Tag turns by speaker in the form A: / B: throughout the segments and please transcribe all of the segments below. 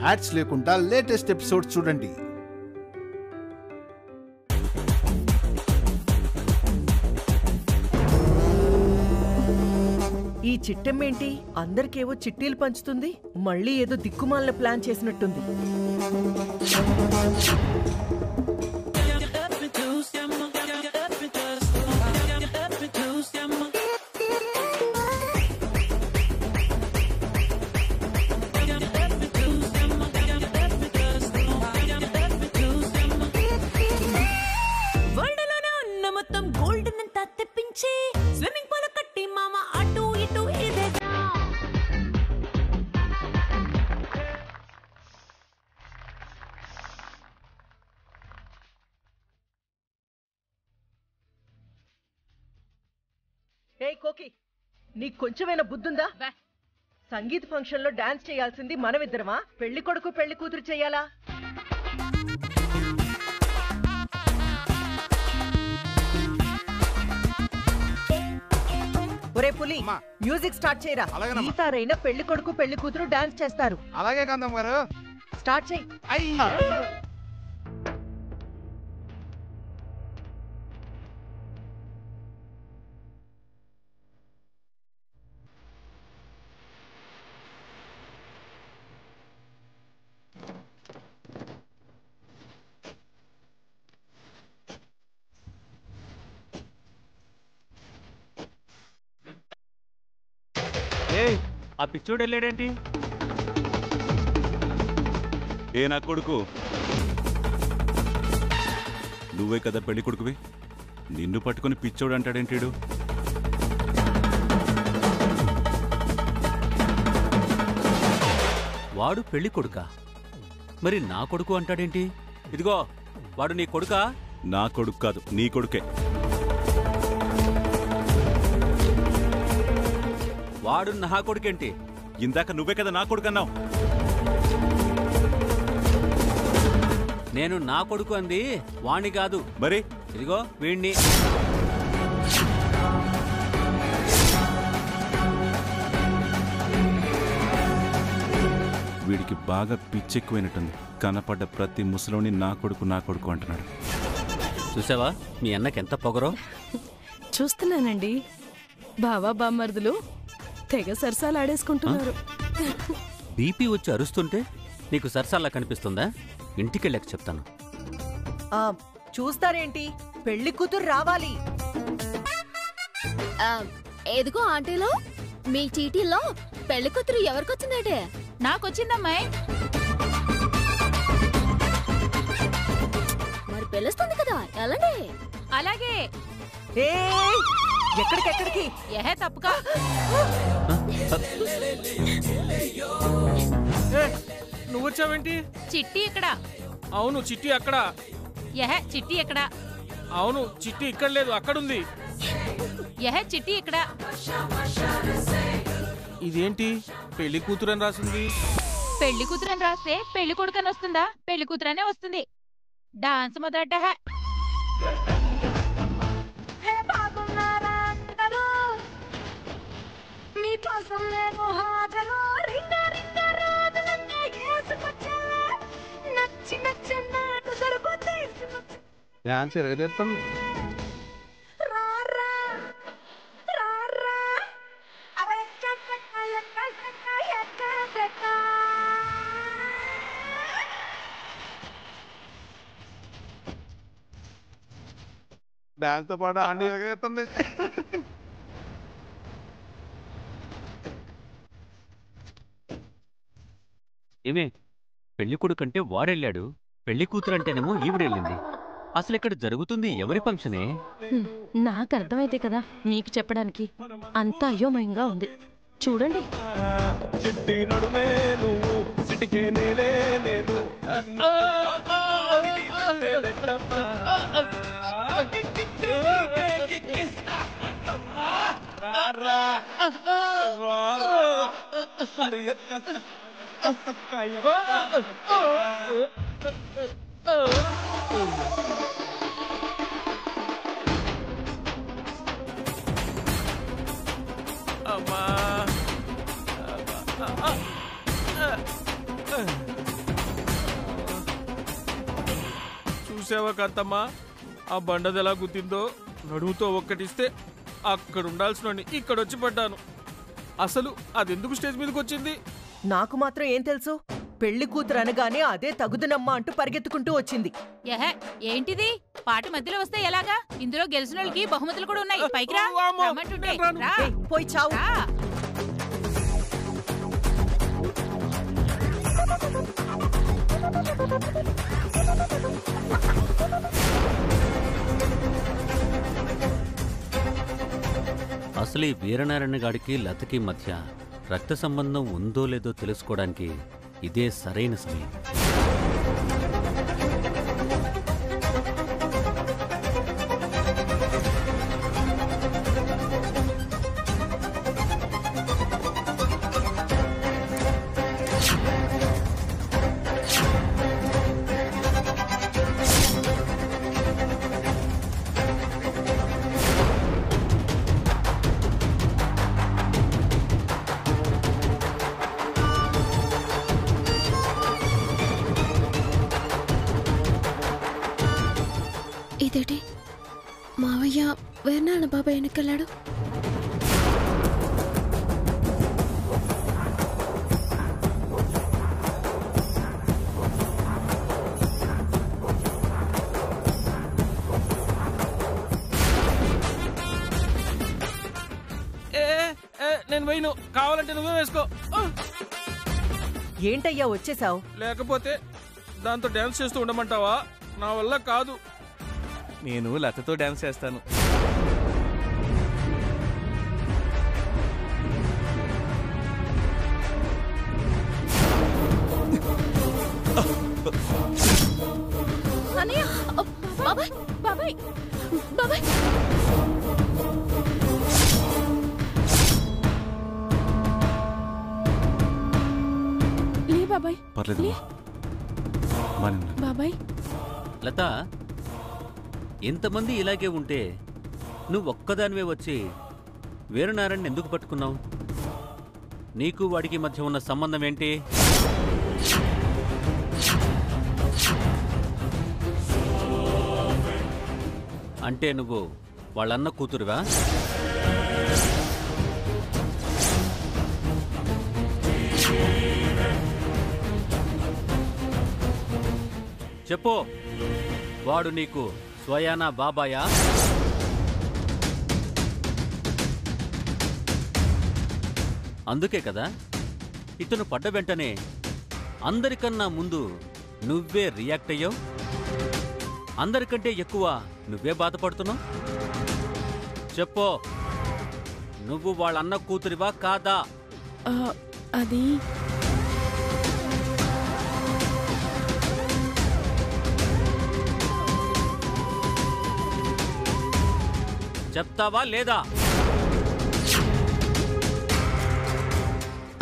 A: Ads లేకుండా latest episode చూడండి.
B: ఈ చిట్టమ్మేంటి అందరికేవో చిట్టీలు పంచుతుంది? మళ్ళీ ఏదో దిక్కుమాలిన ప్లాన్ చేసినట్టుంది. కోకి, నీకు కొంచెమైనా బుద్ధుందా? సంగీత్ ఫంక్షన్ లో డాన్స్ చేయాల్సింది మనమిద్దరమా? పెళ్లి కొడుకు పెళ్లి కూతురు చెయ్యాలా? ఒరే పులి, మ్యూజిక్ స్టార్ట్ చేయరా. ఈసారైనా పెళ్లి కొడుకు పెళ్లి కూతురు డాన్స్ చేస్తారు.
C: అలాగే కాంతం గారు,
B: స్టార్ట్ చెయ్యి.
D: ఆ పిచ్చోడు వెళ్ళాడేంటి?
E: ఏ నా కొడుకు, నువ్వే కదా పెళ్లి కొడుకువి, నిన్ను పట్టుకుని పిచ్చోడు అంటాడేంటిడు?
D: వాడు పెళ్లి కొడుకా? మరి నా కొడుకు అంటాడేంటి? ఇదిగో, వాడు నీ కొడుకా?
E: నా కొడుకు కాదు, నీ కొడుకే.
D: వాడు నా కొడుకేంటి?
E: ఇందాక నువ్వే కదా నా కొడుకు అన్నావు.
D: నేను నా కొడుకు అంది వాణ్ణి కాదు.
E: మరి
D: ఇదిగో వీణ్ణి.
E: వీడికి బాగా పిచ్చెక్కువైనట్టుంది. కనపడ్డ ప్రతి ముసలోని నా కొడుకు నా కొడుకు అంటున్నాడు.
D: చూసావా మీ అన్నకెంత పొగరో?
F: చూస్తున్నానండి. బావా బామ్మర్దులు తెగ సరసాలు ఆడేసుకుంటున్నారు.
D: బీపీ వచ్చి అరుస్తుంటే నీకు సరసాల్లా కనిపిస్తుందా? ఇంటికెళ్ళాక చెప్తాను.
B: చూస్తారేంటి, పెళ్లి కూతురు రావాలి.
G: ఎదుగో ఆంటీలో మీ చీటీలో పెళ్లి కూతురు ఎవరికొచ్చిందంటే?
F: నాకొచ్చిందమ్మాయి.
G: మరి పిలుస్తుంది కదా, ఎలాంటి?
F: అలాగే.
B: ఎక్కడికెక్కడికి?
F: ఏహే తప్పుగా.
H: నువ్వు వచ్చావేంటి?
F: చిట్టి ఇక్కడ.
H: అవును, చిట్టి అక్కడ.
F: ఏహే చిట్టి ఎక్కడ?
H: అవును, చిట్టి ఇక్కడ లేదు, అక్కడుంది.
F: ఏహే చిట్టి ఇక్కడ.
H: ఇదేంటి పెళ్లి కూతురని రాసింది?
F: పెళ్లి కూతురని రాస్తే పెళ్లి కొడుకని వస్తుందా? పెళ్లి కూతురనే వస్తుంది. డాన్స్ మొదట.
C: డాన్స్ ఎరగేస్తాం. డాన్స్ తో పాటు అన్ని ఎరగేస్తుంది.
D: ఏమే, పెళ్లి కొడుకంటే వాడెళ్ళాడు, పెళ్లి కూతురు అంటేనేమో ఈవిడెళ్ళింది. అసలు ఇక్కడ జరుగుతుంది ఎవరి ఫంక్షనే?
F: నాకు అర్థమైతే కదా మీకు చెప్పడానికి. అంతా అయోమయంగా ఉంది. చూడండి.
H: అమ్మా చూసావా కాంతమ్మ, ఆ బండది ఎలా గుద్దిందో. నడుముతో ఒక్కటిస్తే అక్కడ ఉండాల్సిన ఇక్కడొచ్చి పడ్డాను. అసలు అదెందుకు స్టేజ్ మీదకి వచ్చింది?
B: నాకు మాత్రం ఏం తెలుసు? పెళ్లి కూతురు అనగానే అదే తగుదునమ్మా అంటూ పరిగెత్తుకుంటూ వచ్చింది.
I: ఏంటిది? పాట మధ్యలో వస్తే ఎలాగా? ఇందులో గెలిచిన వాళ్ళకి బహుమతులు కూడా ఉన్నాయి. పైకి రా.
B: పోయి చావు.
D: అసలు ఈ వీరనారాయణ గాడికి లతకి మధ్య రక్త సంబంధం ఉందో లేదో తెలుసుకోవడానికి ఇదే సరైన సమయం.
G: ఇదేంటి మావయ్య వీరనారాయణ బాబాయ్ ఎన్నికెళ్ళాడు?
H: నేను పోయిను, కావాలంటే నువ్వే వేసుకో.
B: ఏంటయ్యా వచ్చేసావు?
H: లేకపోతే దాంతో డాన్స్ చేస్తూ ఉండమంటావా? నా వల్ల కాదు.
J: నేను లతతో డాన్స్ చేస్తాను.
G: బాబాయ్ బాబాయ్ బాబాయ్
E: బాబాయ్ పర్లేదు
F: బాబాయ్.
D: లత, ఎంతమంది ఇలాగే ఉంటే నువ్వు ఒక్కదానివే వచ్చి వీరనారాయణ ఎందుకు పట్టుకున్నావు? నీకు వాడికి మధ్య ఉన్న సంబంధం ఏంటి? అంటే నువ్వు వాళ్ళన్న కూతురువా? చెప్పు, వాడు నీకు స్వయానా బాబాయా? అందుకే కదా ఇతను పడ్డ వెంటనే అందరికన్నా ముందు నువ్వే రియాక్ట్ అయ్యావు. అందరికంటే ఎక్కువ నువ్వే బాధపడుతున్నావు. చెప్పు, నువ్వు వాళ్ళన్న కూతురివా కాదా?
F: అది
D: చెప్తావా లేదా?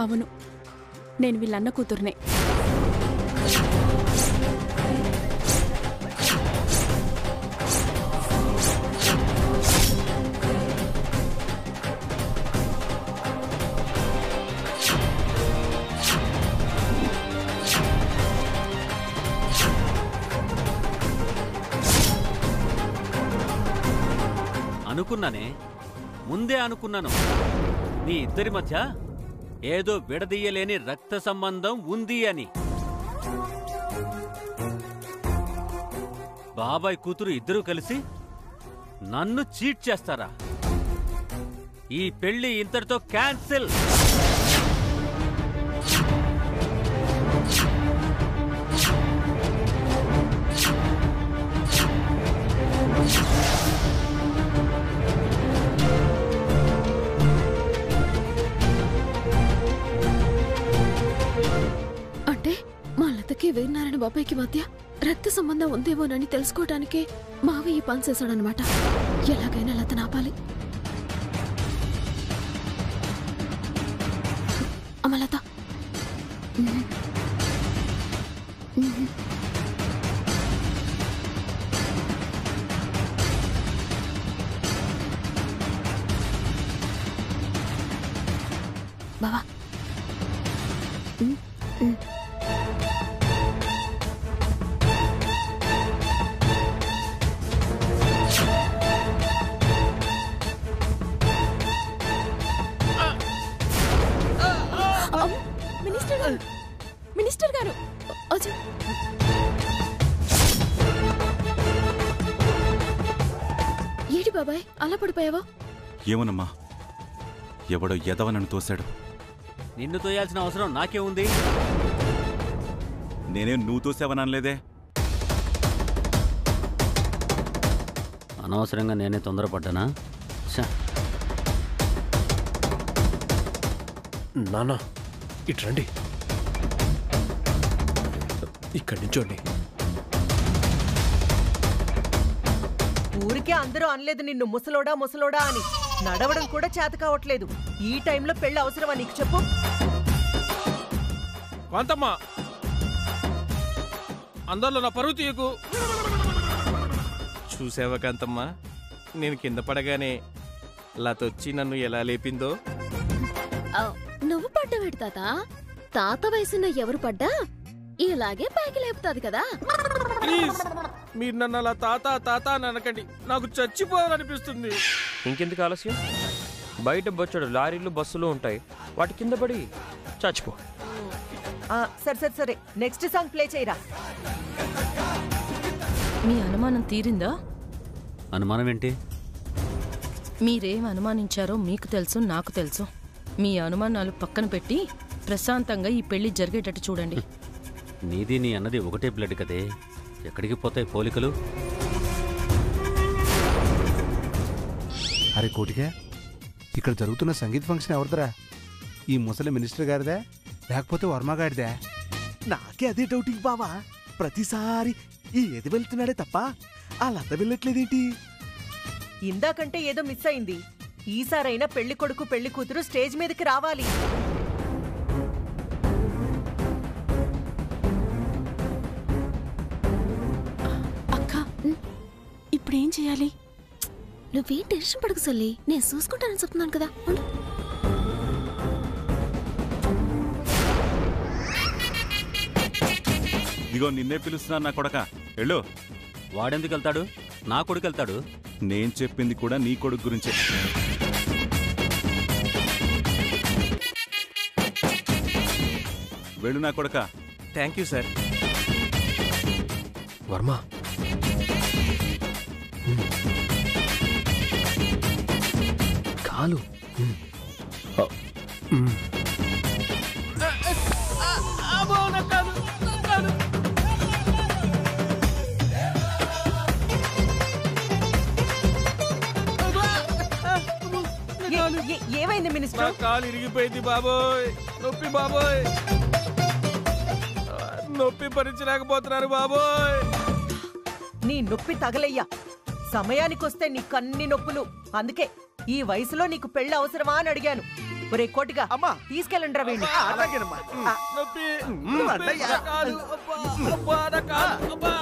F: అవును, నేను వీళ్ళన్న కూతురునే.
D: అనుకున్నానే, ముందే అనుకున్నాను. నీ ఇద్దరి మధ్య ఏదో విడదీయలేని రక్త సంబంధం ఉంది అని. బాబాయ్ కూతురు ఇద్దరూ కలిసి నన్ను చీట్ చేస్తారా? ఈ పెళ్లి ఇంతటితో క్యాన్సిల్.
G: వీరనారాయణ బాబాయ్కి మధ్య రక్త సంబంధం ఉందేమోనని తెలుసుకోవడానికే మావయ్య పని చేశాడనమాట. ఎలాగైనా లత నాపాలి. అమలత, బావా మినిస్టర్ గారు అచ్చా. ఏంటి బాబాయ్ అలా పడిపోయావా?
E: ఏమోనమ్మా, ఎవడో ఎదవ నన్ను తోశాడు.
D: నిన్ను తోయాల్సిన అవసరం నాకే ఉంది.
E: నేనేం నువ్వు తోసావనలేదే.
D: అనవసరంగా నేనే తొందరపడ్డానా?
K: నానా ఇటు రండి, ఇక్కడి నుంచోండి.
B: ఊరికే అందరూ అనలేదు నిన్ను ముసలోడా ముసలోడా అని. నడవడం కూడా చేత కావట్లేదు. ఈ టైంలో పెళ్లి అవసరమా నీకు చెప్పు?
H: కాంతమ్మా, అందరిలో నా పరువు తీయకు.
J: చూసావా కాంతమ్మా, నేను కింద పడగానే లతొచ్చి నన్ను ఎలా లేపిందో.
G: నువ్వు పడ్డావేడు తాత? తాత వయసున్న ఎవరు పడ్డా ఇలాగే పైకి లేపుతాది కదా.
H: ప్లీజ్ మీరు నన్ను అలా తాత తాత అని అనకండి, నాకు చచ్చిపోవాలనిపిస్తుంది.
K: ఇంకెందుకు ఆలస్యం? బయట బొచ్చడు లారీలు బస్సులు ఉంటాయి, వాటి కింద పడి చచ్చిపో.
B: సరే సరే సరే, నెక్స్ట్ సాంగ్ ప్లే చేయరా.
F: మీ అనుమానం తీరిందా?
D: అనుమానం ఏంటి?
F: మీరేం అనుమానించారో మీకు తెలుసు, నాకు తెలుసు. మీ అనుమానాలు పక్కన పెట్టి ప్రశాంతంగా ఈ పెళ్లి జరిగేటట్టు చూడండి.
D: నీది నీ అన్నది ఒకటే బ్లడ్ కదే, ఎక్కడికి పోతాయి పోలికలు?
A: అరే కోటిగా, ఇక్కడ జరుగుతున్న సంగీత్ ఫంక్షన్ ఎవరిదరా? ఈ ముసలి మినిస్టర్ గారిదా లేకపోతే వర్మ గారిదా?
C: నాకే అదే డౌటింగ్ బావా. ప్రతిసారి ఈ ఎది వెళ్తున్నాడే తప్ప ఆ లత వెళ్ళట్లేదేంటి?
B: ఇందాకంటే ఏదో మిస్ అయింది. ఈసారైనా పెళ్లి కొడుకు పెళ్లి కూతురు స్టేజ్ మీదకి రావాలి.
G: అక్క ఇప్పుడేం చేయాలి? నువ్వేం టెన్షన్ పడకు సల్లి, నేను చూసుకుంటానని చెప్తున్నాను కదా.
E: ఇదిగో నిన్నే పిలుస్తున్నాను నా కొడక, వెళ్ళు.
D: వాడెందుకు వెళ్తాడు? నా కొడుకు వెళ్తాడు.
E: నేను చెప్పింది కూడా నీ కొడుకు గురించే. వెళ్ళు నా కొడక.
J: Thank you sir.
K: వర్మ, కాలు
B: ఏమైంది మినిస్టర్?
H: కాలు ఇరిగిపోయింది బాబోయ్, నొప్పి బాబోయ్, నొప్పి భరించలేకపోతున్నారు బాబోయ్.
B: నీ నొప్పి తగలయ్యా. సమయానికొస్తే నీకన్ని నొప్పులు. అందుకే ఈ వయసులో నీకు పెళ్లి అవసరమా అని అడిగాను. ఒరే కోటిగా,
C: అమ్మా
B: తీసుకెళ్ళండ్రా వీణ్ణి.
C: అలాగేనమ్మా.
H: నొప్పి
C: అన్నయ్య.
H: నా కాలు, అబ్బా, అబ్బా, నా కాలు, అబ్బా,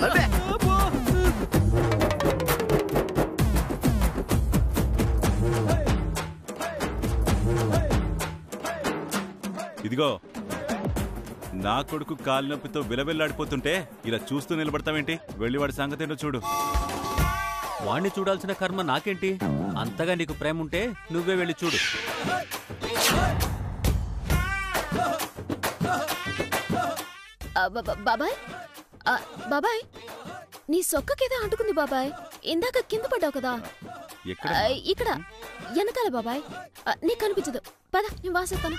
H: నొప్పి, అబ్బా.
E: ఇదిగో నా కొడుకు కాలు నొప్పితో విలవిల్లాడిపోతుంటే ఇలా చూస్తూ నిలబడతావేంటి? వెళ్ళి వాడి సంగతి ఏంటో చూడు.
D: వాణ్ణి చూడాల్సిన కర్మ నాకేంటి? అంతగా నీకు ప్రేమ ఉంటే నువ్వే వెళ్ళి చూడు.
G: బాబాయ్, బాబాయ్ నీ సొక్కకేదో అంటుకుంది బాబాయ్. ఇందాక కింద పడ్డావు కదా.
E: ఎక్కడ?
G: ఇక్కడ వెనకాల బాబాయ్. నీకు కనిపించదు. పద, నేను వాసేస్తాను.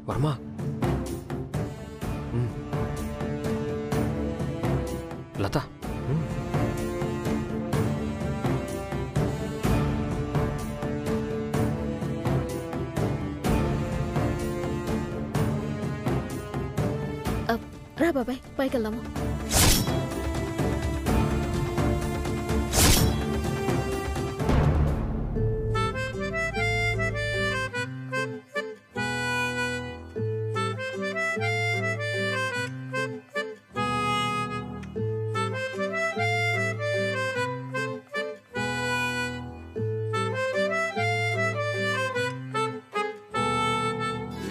K: వర్మ, లత,
G: రా బాబాయ్, పైకి వెళ్దాము.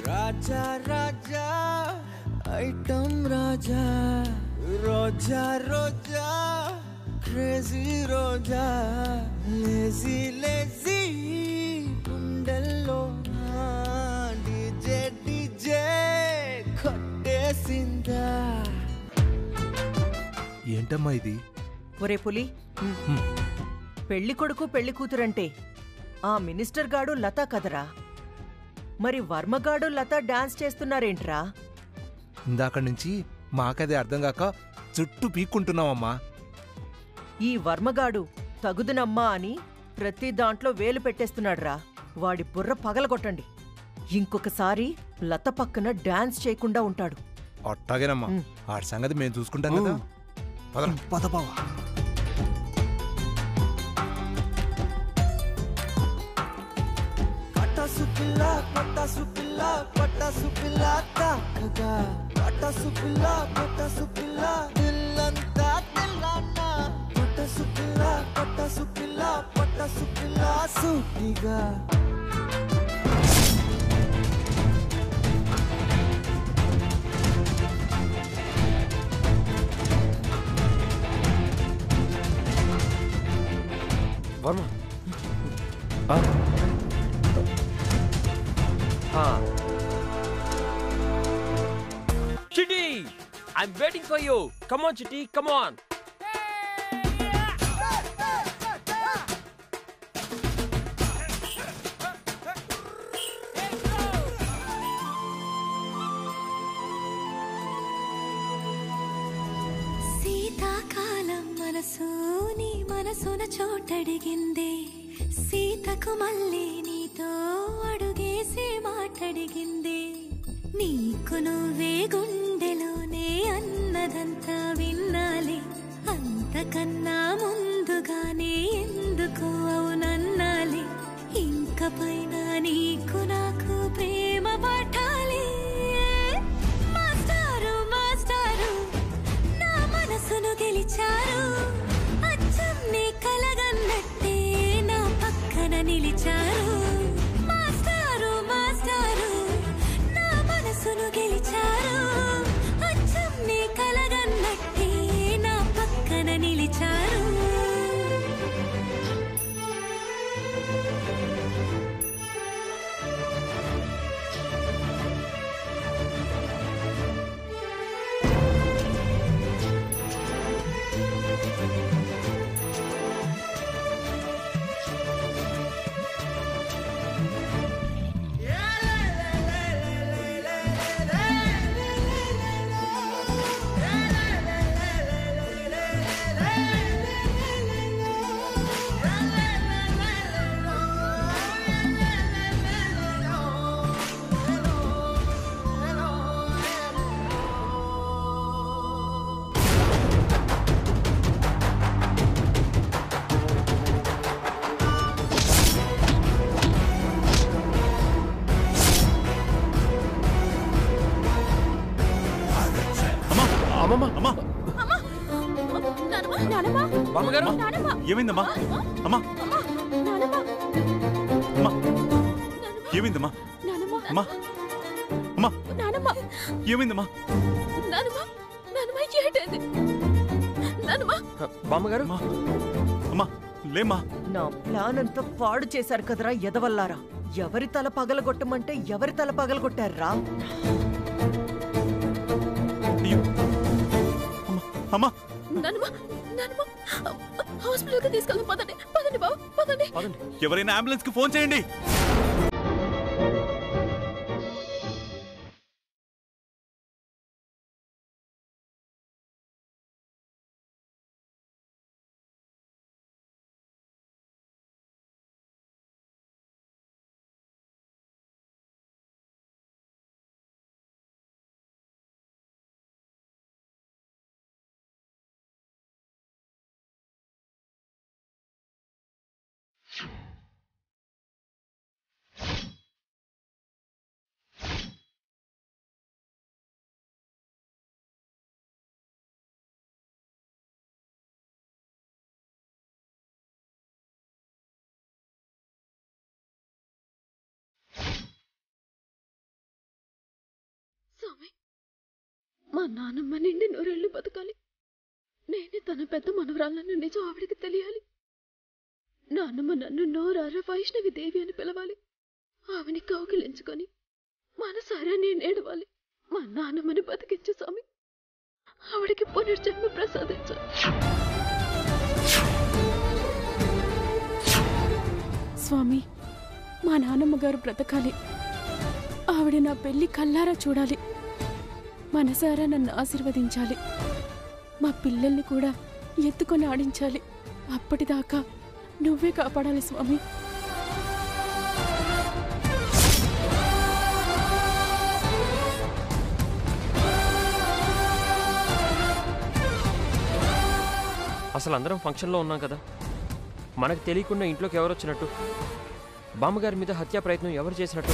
L: రాజా రాజా ఐటమ్ రాజా రోజా రోజా క్రేజీ రోజా లేజీ లేజీ గుండెల్లో డీజే డీజే కొట్టేసిందా.
C: ఏంటమ్మా ఇది?
B: ఒరే పులి, పెళ్లి కొడుకు పెళ్లి కూతురంటే ఆ మినిస్టర్ గాడు లతా కదరా? మరి వర్మగాడు లతా డాన్స్ చేస్తున్నారేంట్రా?
C: ఇందాక నుంచి మాకదే అర్థం కాక చుట్టూ పీక్కుంటున్నామమ్మా.
B: ఈ వర్మగాడు తగుదునమ్మా అని ప్రతి దాంట్లో వేలు పెట్టేస్తున్నాడ్రా. వాడి బుర్ర పగలగొట్టండి. ఇంకొకసారి లత పక్కన డాన్స్ చేయకుండా ఉంటాడు.
C: అట్టాగేనమ్మా, ఆడి సంగతి మేము చూసుకుంటాం కదా. పదబావా.
L: పటాసు పిల్ల తాకగా పటాసు పిల్ల దిల్లంతా తెల్లన్నా. పటాసు పిల్ల సూటిగా.
K: Varma Chitty! I'm waiting for you. Come on, Chitty, come on.
M: శీతాకాలం మనసు నీ మనసున చోటడిగిందే. సీతకు మళ్ళీ నీతో అడుగేసి మాటడిగిందే. నీకు నువ్వే గుండెలోనే అన్నదంతా విన్నాలి. అంతకన్నా ముందుగానే ఎందుకు అవునన్నాలి. ఇంక పైన నీకు నాకు ప్రేమ పట్టాలి. మాస్టారు మాస్టారు నా మనసును గెలిచారు. అచ్చం నీ కలగన్నట్టే నా పక్కన నిలిచారు. మాస్టారు మాస్టారు నా మనసును గెలిచారు. అచ్చం నీ కలగన్నట్టే నా పక్కన నిలిచారు.
E: ఏమైందమ్మా? అమ్మా అమ్మా ఏమైందమ్మా? అమ్మా అమ్మా ఏమైందమ్మా?
K: బామ్మగారు
E: అమ్మా లేమ్మా.
B: నా ప్లాన్ అంతా పాడు చేశారు కదరా ఎదవల్లారా. ఎవరి తల పగలగొట్టమంటే ఎవరి తల పగలగొట్టారా?
E: అమ్మా
G: హాస్పిటల్కి తీసుకెళ్దాం. పదండి పదండి బాబు పదండి.
E: ఎవరైనా అంబులెన్స్ కి ఫోన్ చేయండి.
G: స్వామి మా నాన్నమ్మ నిండి నూరేళ్లు బతకాలి. నేనే తన పెద్ద మనవరాలన్న నిజం ఆవిడికి తెలియాలి. నాన్నమ్మ నన్ను నోరారా వైష్ణవి దేవి అని పిలవాలి. ఆవిని కౌగిలించుకొని మనసారా నేను ఏడవాలి. మా నాన్నమ్మని బతికించు స్వామి, ఆవిడికి పునర్జన్మ ప్రసాదించు. స్వామి, మా నాన్నమ్మ గారు బ్రతకాలి. ఆవిడ నా పెళ్లి కల్లారా చూడాలి. మనసారా నన్ను ఆశీర్వదించాలి. మా పిల్లల్ని కూడా ఎత్తుకొని ఆడించాలి. అప్పటిదాకా నువ్వే కాపాడాలి స్వామి.
K: అసలు అందరం ఫంక్షన్లో ఉన్నాం కదా, మనకు తెలియకుండా ఇంట్లోకి ఎవరు వచ్చినట్టు? బామ్మగారి మీద హత్యా ప్రయత్నం ఎవరు చేసినట్టు?